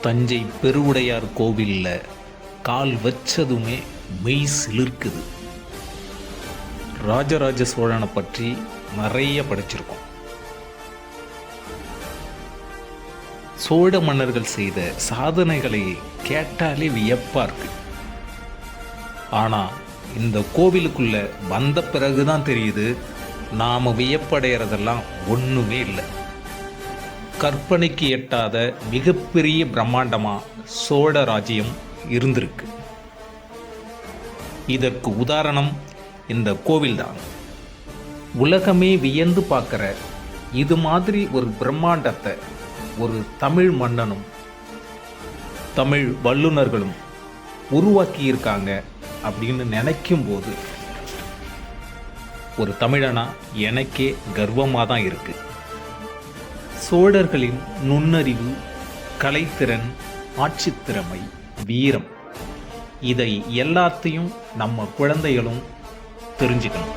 தஞ்சை பெருவுடையார் கோவிலில் கால் வச்சதுமே மெய் சிலிர்க்குது. ராஜராஜ சோழனை பற்றி நிறைய படிச்சிருக்கோம். சோழ மன்னர்கள் செய்த சாதனைகளை கேட்டாலே வியப்பா இருக்கு. ஆனா இந்த கோவிலுக்குள்ள வந்த பிறகுதான் தெரியுது, நாம வியப்படைகிறதெல்லாம் ஒண்ணுமே இல்லை. கற்பனைக்கு எட்டாத மிகப்பெரிய பிரம்மாண்டமா சோழ ராஜ்யம் இருந்திருக்கு. இதற்கு உதாரணம் இந்த கோவில்தான். உலகமே வியந்து பார்க்குற இது மாதிரி ஒரு பிரம்மாண்டத்தை ஒரு தமிழ் மன்னனும் தமிழ் வல்லுநர்களும் உருவாக்கியிருக்காங்க அப்படின்னு நினைக்கும் போது ஒரு தமிழனா எனக்கே கர்வமாக தான் இருக்கு. சோழர்களின் நுண்ணறிவு, கலைத்திறன், ஆட்சித்திறமை, வீரம், இதை எல்லாத்தையும் நம்ம குழந்தைகளும் தெரிஞ்சுக்கணும்.